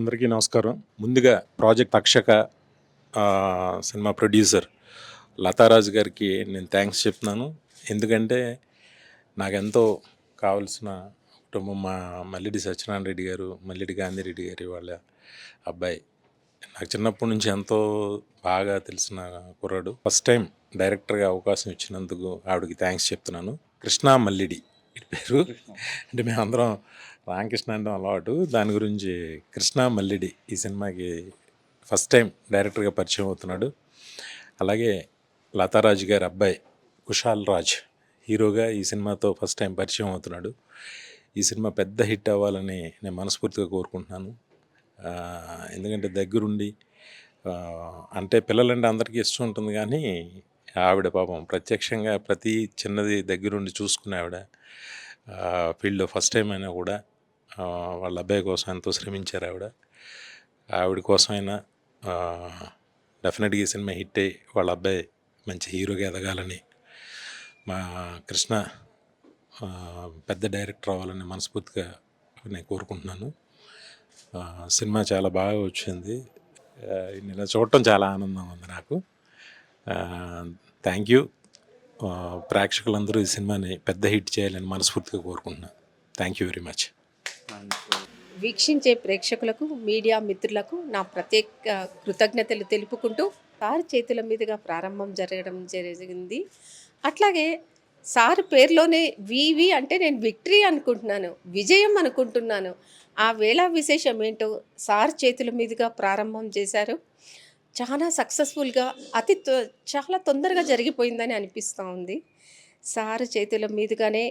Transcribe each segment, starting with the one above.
అందరికీ నమస్కారం. ముందుగా project Takshaka cinema producer Latharaju గారికి నేను థ్యాంక్స్ చెప్తున్నాను. ఎందుకంటే నాకెంతో కావాల్సిన కుటుంబం మా మల్లిడి సత్యనారాయణ రెడ్డి గారు, మల్లిడి గాంధీరెడ్డి గారి వాళ్ళ అబ్బాయి. నాకు చిన్నప్పటి నుంచి ఎంతో బాగా తెలిసిన కుర్రాడు. ఫస్ట్ టైం డైరెక్టర్గా అవకాశం ఇచ్చినందుకు ఆవిడకి థ్యాంక్స్ చెప్తున్నాను. కృష్ణ మల్లిడి పేరు, అంటే మేమందరం రామకృష్ణ అంటే అలవాటు. దాని గురించి కృష్ణ మల్లిడి ఈ సినిమాకి ఫస్ట్ టైం డైరెక్టర్గా పరిచయం అవుతున్నాడు. అలాగే లతారాజు గారి అబ్బాయి కుషాల్ రాజ్ హీరోగా ఈ సినిమాతో ఫస్ట్ టైం పరిచయం అవుతున్నాడు. ఈ సినిమా పెద్ద హిట్ అవ్వాలని నేను మనస్ఫూర్తిగా కోరుకుంటున్నాను. ఎందుకంటే దగ్గరుండి అంటే పిల్లలంటే అందరికీ ఇష్టం ఉంటుంది, కానీ ఆవిడ పాపం ప్రత్యక్షంగా ప్రతి చిన్నది దగ్గరుండి చూసుకునే ఆవిడ ఫీల్డ్లో ఫస్ట్ టైం అయినా కూడా వాళ్ళ అబ్బాయి కోసం ఎంతో శ్రమించారు. ఆవిడ కోసమైనా డెఫినెట్గా ఈ సినిమా హిట్ అయ్యి వాళ్ళ అబ్బాయి మంచి హీరోగా ఎదగాలని, మా కృష్ణ పెద్ద డైరెక్టర్ అవ్వాలని మనస్ఫూర్తిగా నేను కోరుకుంటున్నాను. సినిమా చాలా బాగా వచ్చింది. నేను చూడటం చాలా ఆనందంగా ఉంది నాకు. Thank you. ప్రేక్షకులందరూ ఈ సినిమాని పెద్ద హిట్ చేయాలని మనస్ఫూర్తిగా కోరుకుంటున్నాను. Thank you very much. వీక్షించే ప్రేక్షకులకు, మీడియా మిత్రులకు నా ప్రత్యేక కృతజ్ఞతలు తెలుపుకుంటూ, సార్ చేతుల మీదుగా ప్రారంభం జరగడం జరిగింది. అట్లాగే సార్ పేరులోనే వివి అంటే నేను విక్టరీ అనుకుంటున్నాను, విజయం అనుకుంటున్నాను. ఆ వేళ విశేషం ఏంటో సార్ చేతుల మీదుగా ప్రారంభం చేశారు. చాలా సక్సెస్ఫుల్గా చాలా తొందరగా జరిగిపోయిందని అనిపిస్తూ ఉంది. సార్ చేతుల మీదుగానే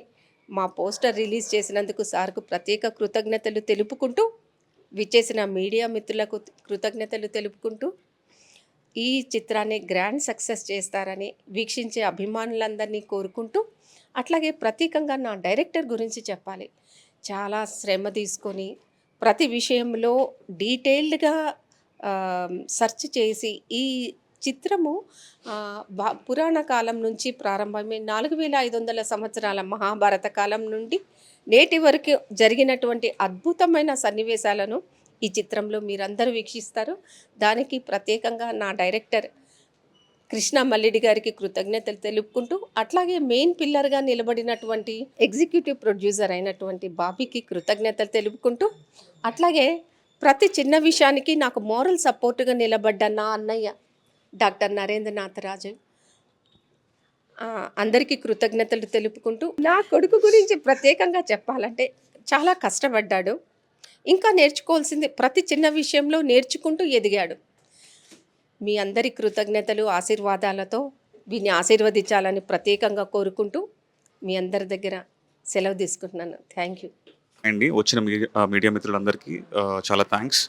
మా పోస్టర్ రిలీజ్ చేసినందుకు సార్కు ప్రత్యేక కృతజ్ఞతలు తెలుపుకుంటూ, విచ్చేసిన మీడియా మిత్రులకు కృతజ్ఞతలు తెలుపుకుంటూ, ఈ చిత్రాన్ని గ్రాండ్ సక్సెస్ చేస్తారని వీక్షించే అభిమానులందరినీ కోరుకుంటూ, అట్లాగే ప్రత్యేకంగా నా డైరెక్టర్ గురించి చెప్పాలి. చాలా శ్రమ తీసుకొని ప్రతి విషయంలో డీటెయిల్డ్గా సెర్చ్ చేసి ఈ చిత్రము పురాణ కాలం నుంచి ప్రారంభమై 4500 సంవత్సరాల మహాభారత కాలం నుండి నేటి వరకు జరిగినటువంటి అద్భుతమైన సన్నివేశాలను ఈ చిత్రంలో మీరందరూ వీక్షిస్తారు. దానికి ప్రత్యేకంగా నా డైరెక్టర్ కృష్ణ మల్లిడి గారికి కృతజ్ఞతలు తెలుపుకుంటూ, అట్లాగే మెయిన్ పిల్లర్గా నిలబడినటువంటి ఎగ్జిక్యూటివ్ ప్రొడ్యూసర్ అయినటువంటి బాబీకి కృతజ్ఞతలు తెలుపుకుంటూ, అట్లాగే ప్రతి చిన్న విషయానికి నాకు మోరల్ సపోర్టుగా నిలబడ్డ నా అన్నయ్య డాక్టర్ నరేంద్రనాథ్ రాజు అందరికీ కృతజ్ఞతలు తెలుపుకుంటూ, నా కొడుకు గురించి ప్రత్యేకంగా చెప్పాలంటే చాలా కష్టపడ్డాడు. ఇంకా నేర్చుకోవాల్సింది ప్రతి చిన్న విషయంలో నేర్చుకుంటూ ఎదిగాడు. మీ అందరి కృతజ్ఞతలు ఆశీర్వాదాలతో వీని ఆశీర్వదించాలని ప్రత్యేకంగా కోరుకుంటూ మీ అందరి దగ్గర సెలవు తీసుకుంటున్నాను. థ్యాంక్ యూ అండి. వచ్చిన మీడియా మిత్రులందరికీ చాలా థ్యాంక్స్.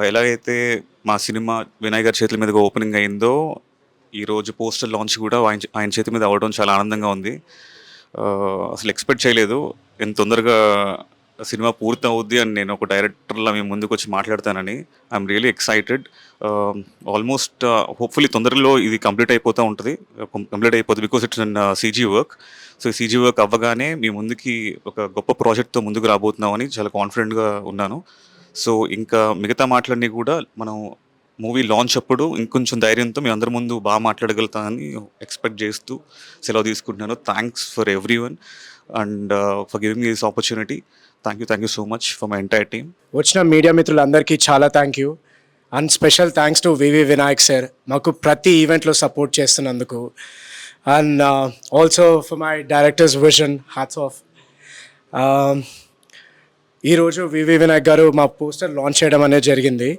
ఎలాగైతే మా సినిమా వినాయక్ గారి చేతుల మీదుగా ఓపెనింగ్ అయిందో, ఈరోజు పోస్టర్ లాంచ్ కూడా ఆయన చేతి మీద అవ్వడం చాలా ఆనందంగా ఉంది. అసలు ఎక్స్పెక్ట్ చేయలేదు ఎంత తొందరగా సినిమా పూర్తి అవుద్ది అని. నేను ఒక డైరెక్టర్లా మేము ముందుకు వచ్చి మాట్లాడతానని. I'm really excited. Almost hopefully తొందరలో ఇది కంప్లీట్ అయిపోతుంది because it's an CG work. So ఈ సీజీ వర్క్ అవ్వగానే మీ ముందుకి ఒక గొప్ప ప్రాజెక్ట్తో ముందుకు రాబోతున్నామని చాలా కాన్ఫిడెంట్గా ఉన్నాను. సో ఇంకా మిగతా మాటలన్నీ కూడా మనం మూవీ లాంచ్ అప్పుడు ఇంకొంచెం ధైర్యంతో మీ అందరి ముందు బాగా మాట్లాడగలుగుతానని ఎక్స్పెక్ట్ చేస్తూ సెలవు తీసుకుంటున్నాను. Thanks for everyone and for giving me this opportunity. Thank you so much for my entire team. వచ్చిన మీడియా మిత్రులందరికీ చాలా thank you and special thanks to VV Vinayak sir, మాకు ప్రతి ఈవెంట్లో సపోర్ట్ చేస్తున్నందుకు. And also for my director's vision, hats off. ఈరోజు వివి వినాయక్ గారు మా పోస్టర్ లాంచ్ చేయడం అనేది జరిగింది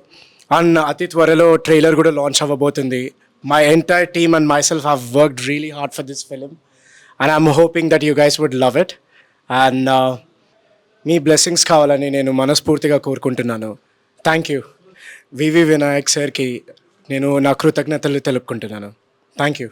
అండ్ అతి త్వరలో ట్రైలర్ కూడా లాంచ్ అవ్వబోతుంది. My entire team and my self have worked really hard for this film and I'm hoping that you guys would love it. And మీ బ్లెస్సింగ్స్ కావాలని నేను మనస్ఫూర్తిగా కోరుకుంటున్నాను. Thank you. వివి వినాయక్ సార్కి నేను నా కృతజ్ఞతలు తెలుపుకుంటున్నాను. Thank you.